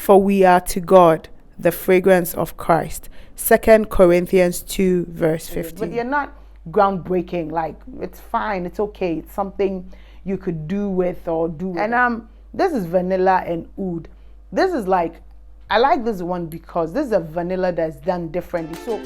For we are to God the fragrance of Christ. 2 Corinthians 2 verse 15. But you're not groundbreaking. Like, it's fine, it's okay, it's something you could do with or do with. And this is vanilla and oud. This is like, I like this one because this is a vanilla that's done differently. So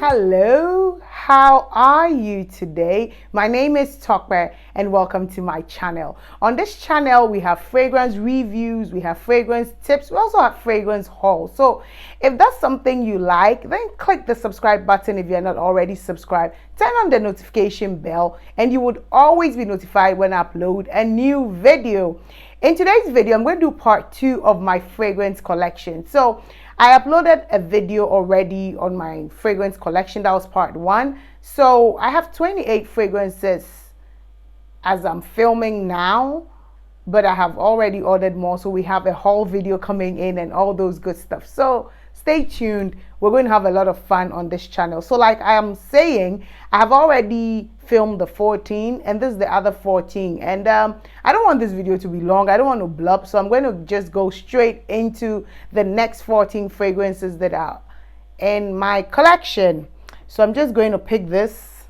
hello, how are you today? My name is Tokwe and welcome to my channel. On this channel we have fragrance reviews, we have fragrance tips, we also have fragrance hauls. So if that's something you like, then click the subscribe button if you're not already subscribed. Turn on the notification bell and you would always be notified when I upload a new video. In today's video, I'm going to do part 2 of my fragrance collection. So I uploaded a video already on my fragrance collection. That was part 1. So I have 28 fragrances as I'm filming now, but I have already ordered more. So we have a haul video coming in and all those good stuff. So stay tuned. We're going to have a lot of fun on this channel. So like I am saying, I have already filmed the 14 and this is the other 14. And I don't want this video to be long. I don't want to blub. So I'm going to just go straight into the next 14 fragrances that are in my collection. So I'm just going to pick this.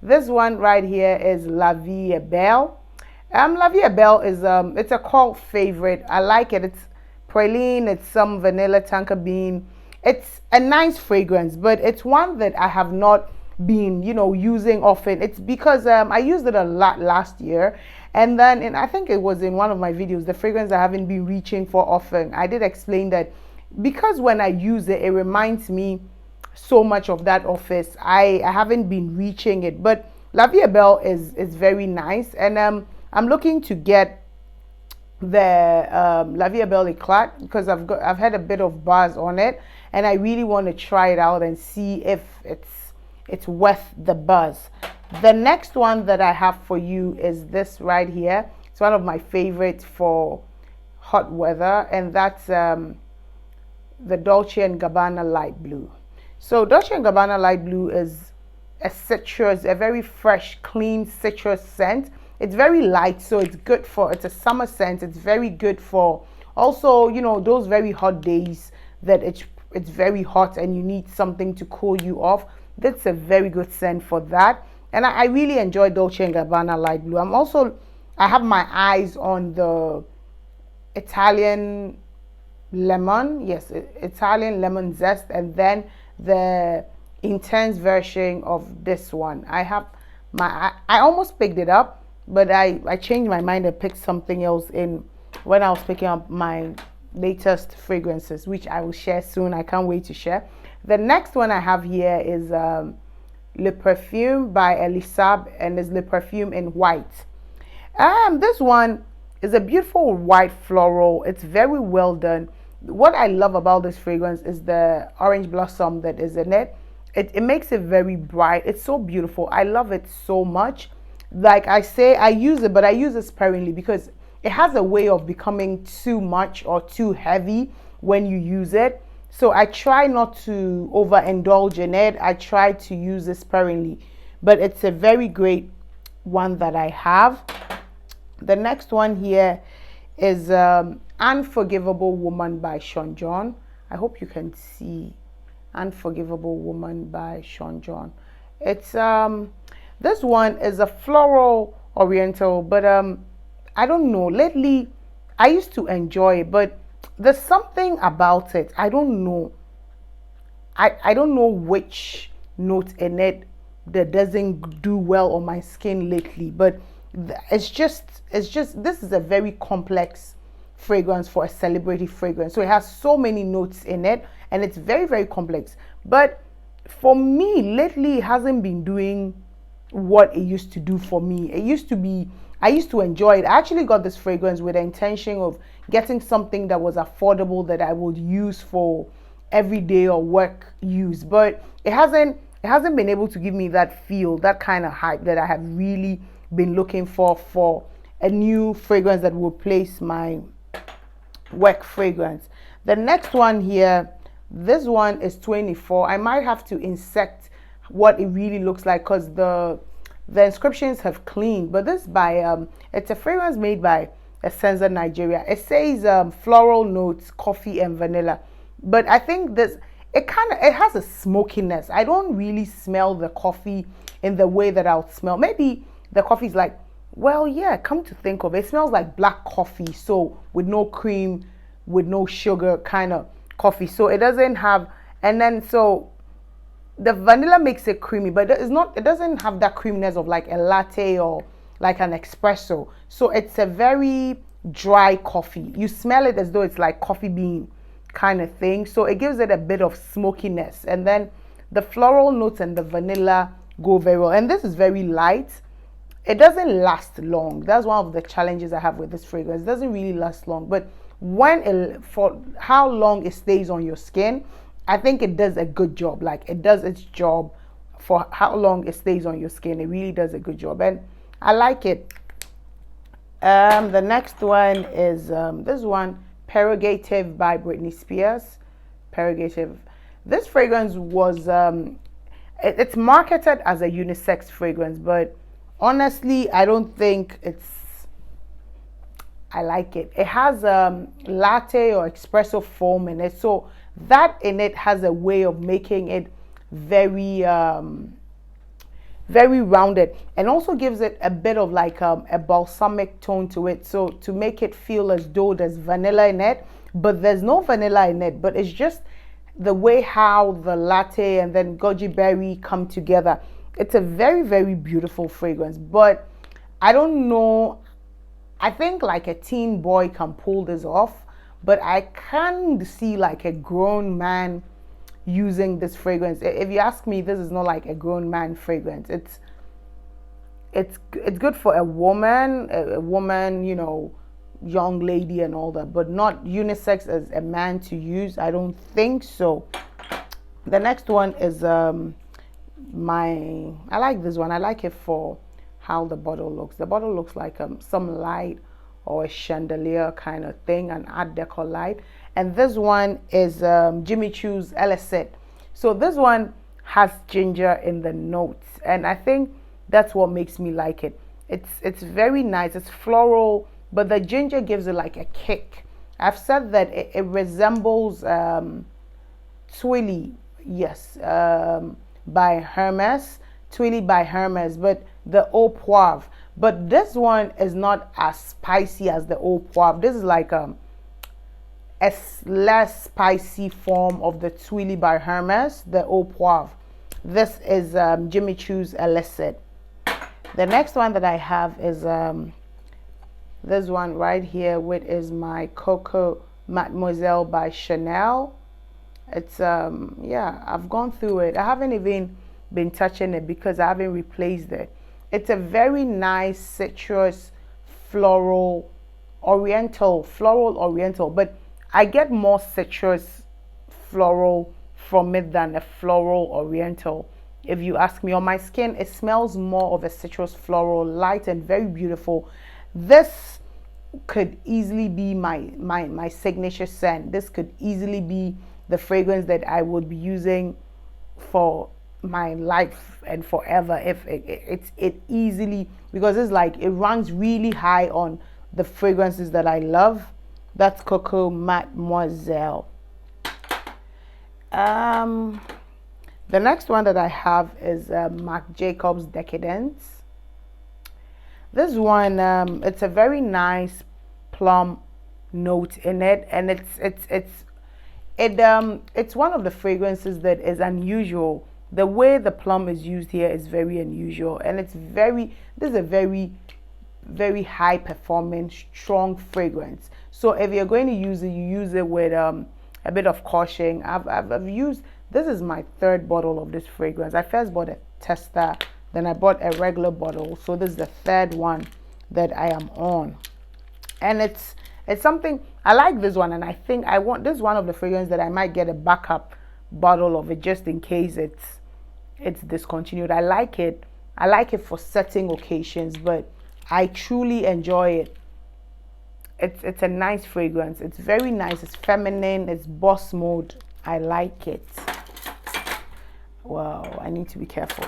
This one right here is La Vie est Belle. La Vie est Belle is it's a cult favorite. I like it. It's praline, it's some vanilla tonka bean. It's a nice fragrance, but it's one that I have not been, using often. It's because I used it a lot last year, and then I think it was in one of my videos, the fragrance I haven't been reaching for often. I did explain that because when I use it, it reminds me so much of that office. I haven't been reaching it, but La Vie est Belle is very nice, and I'm looking to get the La Vie est Belle Eclat because I've had a bit of buzz on it, and I really want to try it out and see if it's worth the buzz. The next one that I have for you is this right here. It's one of my favorites for hot weather, and that's the Dolce & Gabbana Light Blue. So Dolce & Gabbana Light Blue is a citrus, a very fresh, clean citrus scent. It's very light, so it's good for, it's a summer scent. It's very good for also, those very hot days that it's very hot and you need something to cool you off. That's a very good scent for that. And I really enjoy Dolce & Gabbana Light Blue. I have my eyes on the Italian lemon. Yes, Italian lemon zest, and then the intense version of this one. I almost picked it up, but I changed my mind and picked something else in when I was picking up my latest fragrances, which I will share soon. I can't wait to share. The next one I have here is Le Perfume by Elie Saab, and is Le Perfume in white. This one is a beautiful white floral. It's very well done. What I love about this fragrance is the orange blossom that is in it. It makes it very bright. It's so beautiful. I love it so much. Like I say, I use it, but I use it sparingly because it has a way of becoming too much or too heavy when you use it. So I try not to overindulge in it. I try to use it sparingly, but it's a very great one that I have. The next one here is Unforgivable Woman by Sean John. I hope you can see Unforgivable Woman by Sean John. It's this one is a floral oriental, but I don't know, lately I used to enjoy it, but there's something about it. I don't know. I don't know which note in it that doesn't do well on my skin lately, but it's just this is a very complex fragrance for a celebrity fragrance. So it has so many notes in it and it's very, very complex. But for me lately, it hasn't been doing what it used to do for me. It used to be, I used to enjoy it. I actually got this fragrance with the intention of getting something that was affordable that I would use for everyday or work use, but it hasn't been able to give me that feel, that kind of hype that I have really been looking for a new fragrance that will replace my work fragrance. The next one here, this one is 24. I might have to insert what it really looks like because the inscriptions have cleaned, but this by it's a fragrance made by Essenza, Nigeria. It says floral notes, coffee and vanilla. But I think this, it has a smokiness. I don't really smell the coffee in the way that I would smell. Maybe the coffee is like, well, yeah, come to think of it, it smells like black coffee. So with no cream, with no sugar kind of coffee. So it doesn't have, and then so the vanilla makes it creamy, but it doesn't have that creaminess of like a latte or like an espresso. So it's a very dry coffee. You smell it as though it's like coffee bean kind of thing. So it gives it a bit of smokiness, and then the floral notes and the vanilla go very well. And this is very light. It doesn't last long. That's one of the challenges I have with this fragrance. It doesn't really last long, but for how long it stays on your skin, I think it does a good job. Like, it does its job for how long it stays on your skin. It really does a good job, and I like it. The next one is this one, Prerogative by Britney Spears. Prerogative. This fragrance was it's marketed as a unisex fragrance, but honestly, I don't think I like it. It has latte or espresso foam in it, so that in it has a way of making it very very rounded, and also gives it a bit of like a balsamic tone to it, so to make it feel as though there's vanilla in it, but there's no vanilla in it, but it's just the way how the latte and then goji berry come together. It's a very, very beautiful fragrance, but I don't know, I think like a teen boy can pull this off, but I can't see like a grown man using this fragrance. If you ask me, this is not like a grown man fragrance. It's good for a woman, you know, young lady and all that, but not unisex as a man to use. I don't think so. The next one is I like this one. I like it for how the bottle looks. The bottle looks like some light or a chandelier kind of thing, an art deco light. And this one is Choos LS. So this one has ginger in the notes, and I think that's what makes me like it. It's very nice. It's floral, but the ginger gives it like a kick. I've said that it resembles Twilly, yes, by Hermes, Twilly by Hermes, but the Eau Poivre. But this one is not as spicy as the Eau Poivre. This is like a less spicy form of the Twilly by Hermes, the Eau Poivre. This is Choos LS. The next one that I have is this one right here, which is my Coco Mademoiselle by Chanel. It's yeah, I've gone through it. I haven't even been touching it because I haven't replaced it. It's a very nice citrus floral oriental, but I get more citrus floral from it than a floral oriental. If you ask me, on my skin, it smells more of a citrus floral, light and very beautiful. This could easily be my signature scent. This could easily be the fragrance that I would be using for my life and forever. If it easily, because it's like it ranks really high on the fragrances that I love. That's Coco Mademoiselle. The next one that I have is Marc Jacobs Decadence. This one, it's a very nice plum note in it, and it's one of the fragrances that is unusual. The way the plum is used here is very unusual, and this is a very, very high performing, strong fragrance. So if you're going to use it, you use it with a bit of caution. I've used, this is my third bottle of this fragrance. I first bought a tester, then I bought a regular bottle. So this is the third one that I am on. And it's something, I like this one, and I think this is one of the fragrances that I might get a backup bottle of it just in case it's discontinued. I like it for certain occasions, but I truly enjoy it. It's a nice fragrance. It's very nice. It's feminine. It's boss mode. I like it. Wow, I need to be careful.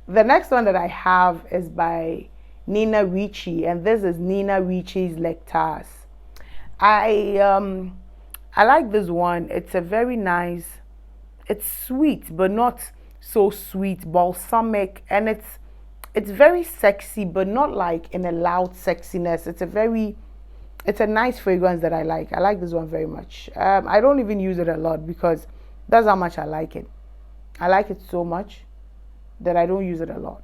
The next one that I have is by Nina Ricci, and this is Nina Ricci's Lectars. I like this one. It's a very nice, it's sweet but not so sweet, balsamic, and it's very sexy but not like in a loud sexiness. It's a nice fragrance that I like. I like this one very much. I don't even use it a lot because that's how much I like it. I like it so much that I don't use it a lot.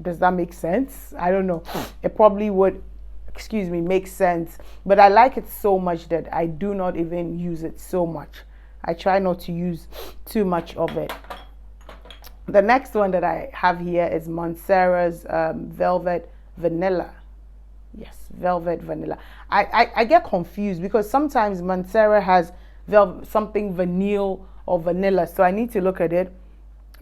Does that make sense? I don't know. It probably would, excuse me, make sense. But I like it so much that I do not even use it so much. I try not to use too much of it. The next one that I have here is Mancera's Velvet Vanilla. Yes, Velvet Vanilla. I get confused because sometimes Mancera has something vanille or vanilla. So I need to look at it.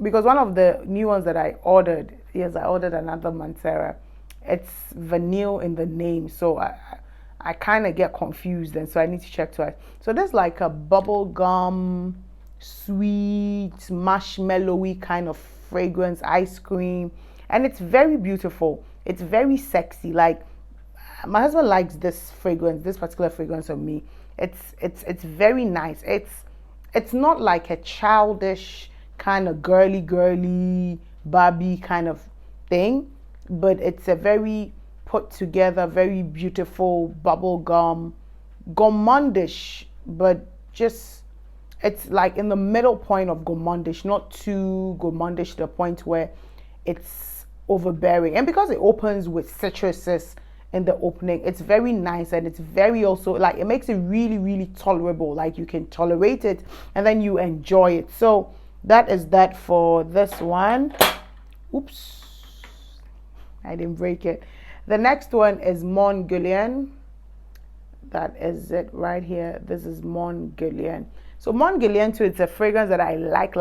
Because one of the new ones that I ordered, yes, I ordered another Mancera. It's vanille in the name. So I kind of get confused, and so I need to check twice. So there's like a bubble gum, sweet, marshmallowy kind of fragrance, ice cream, and it's very beautiful. It's very sexy. Like my husband likes this fragrance, this particular fragrance on me. It's very nice. It's not like a childish kind of girly Barbie kind of thing, but it's a very put together, very beautiful bubble gum, gourmandish, but just it's like in the middle point of gourmandish, not too gourmandish to the point where it's overbearing. And because it opens with citruses in the opening, it's very nice, and it's very also like it makes it really tolerable. Like you can tolerate it and then you enjoy it. So that is that for this one. Oops, I didn't break it. The next one is Mon Guerlain. That is it right here. This is Mon Guerlain. So Mon Guerlain too, it's a fragrance that I like.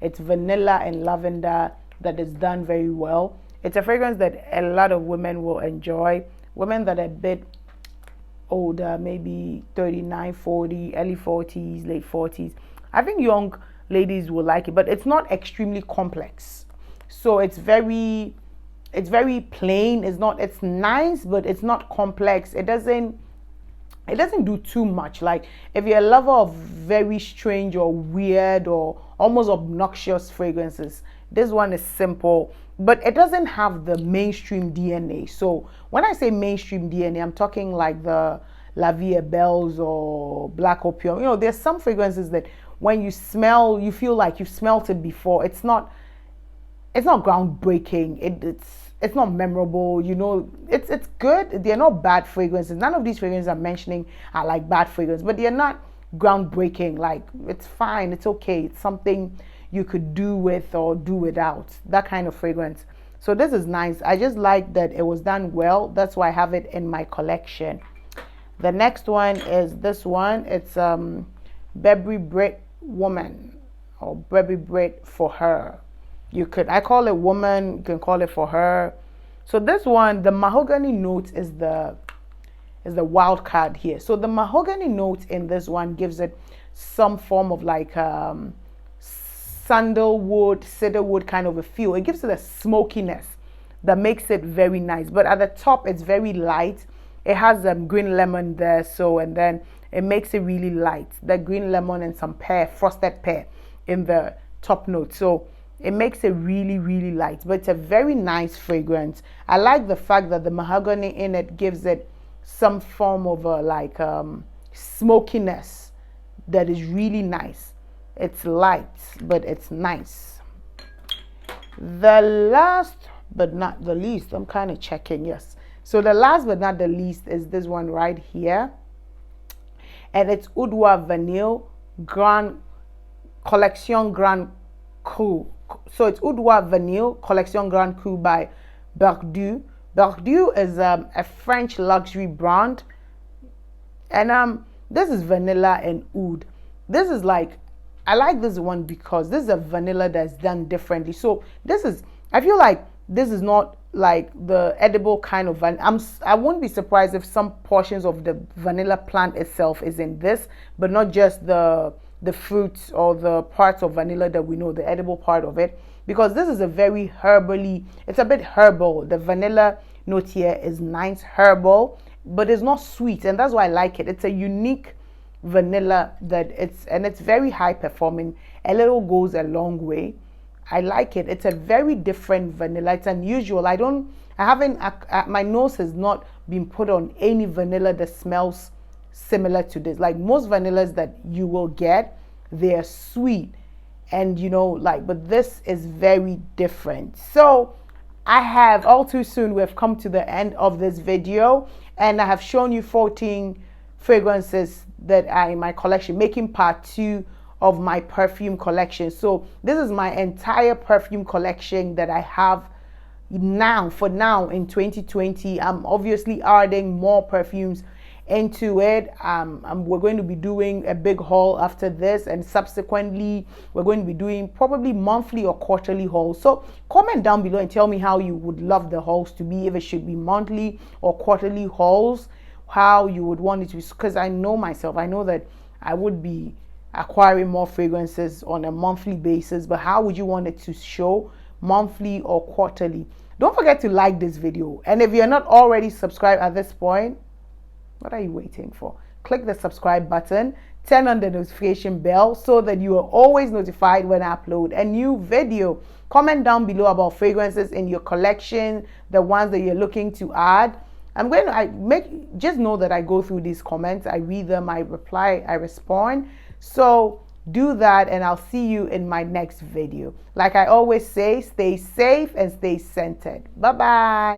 It's vanilla and lavender that is done very well. It's a fragrance that a lot of women will enjoy. Women that are a bit older, maybe 39, 40, early 40s, late 40s. I think young ladies will like it, but it's not extremely complex. So it's very plain. It's nice, but it's not complex. It doesn't do too much. Like if you're a lover of very strange or weird or almost obnoxious fragrances, this one is simple, but it doesn't have the mainstream DNA. So when I say mainstream DNA, I'm talking like the La Vie Belle's or Black Opium. You know, there's some fragrances that when you smell, you feel like you've smelled it before. It's not groundbreaking. It's not memorable. You know, it's good. They're not bad fragrances. None of these fragrances I'm mentioning are like bad fragrances, but they're not groundbreaking. Like it's fine. It's okay. It's something you could do with or do without. That kind of fragrance. So this is nice. I just like that it was done well. That's why I have it in my collection. The next one is this one. It's Burberry Brit Woman or Burberry Brit for her. I call it woman, you can call it for her. So this one, the mahogany note is the wild card here. So the mahogany note in this one gives it some form of like sandalwood, cedarwood kind of a feel. It gives it a smokiness that makes it very nice. But at the top, it's very light. It has green lemon there, so, and then it makes it really light. The green lemon and some pear, frosted pear in the top note. So it makes it really light, but it's a very nice fragrance. I like the fact that the mahogany in it gives it some form of a like smokiness that is really nice. It's light, but it's nice. The last but not the least, I'm kind of checking, yes. So the last but not the least is this one right here. And it's Boudoir Vanille Collection Grand Cru. So it's Boudoir Vanille Collection Grand Cru by Berdoues. Berdoues is a French luxury brand. And this is vanilla and oud. This is like, I like this one because this is a vanilla that's done differently. So this is, I feel like this is not like the edible kind of vanilla. I wouldn't be surprised if some portions of the vanilla plant itself is in this, but not just the fruits or the parts of vanilla that we know, the edible part of it. because this is a very herbally, it's a bit herbal. The vanilla note here is nice herbal, but it's not sweet, and that's why I like it. It's a unique vanilla that it's very high performing. A little goes a long way. I like it. It's a very different vanilla. It's unusual. My nose has not been put on any vanilla that smells similar to this. Like most vanillas that you will get, they're sweet, and but this is very different. So I have, all too soon, we have come to the end of this video, and I have shown you 14 fragrances that are in my collection, making part 2 of my perfume collection. So this is my entire perfume collection that I have for now in 2020. I'm obviously adding more perfumes into it. We're going to be doing a big haul after this, and subsequently we're going to be doing probably monthly or quarterly hauls. So comment down below and tell me how you would love the hauls to be, if it should be monthly or quarterly hauls, how you would want it to be, because I know myself, I know that I would be acquiring more fragrances on a monthly basis, but how would you want it to show, monthly or quarterly? Don't forget to like this video, and if you're not already subscribed at this point, what are you waiting for? Click the subscribe button, turn on the notification bell so that you are always notified when I upload a new video. Comment down below about fragrances in your collection, the ones that you're looking to add. Just know that I go through these comments, I read them, I reply, I respond. So do that, and I'll see you in my next video. Like I always say, stay safe and stay centered. Bye bye.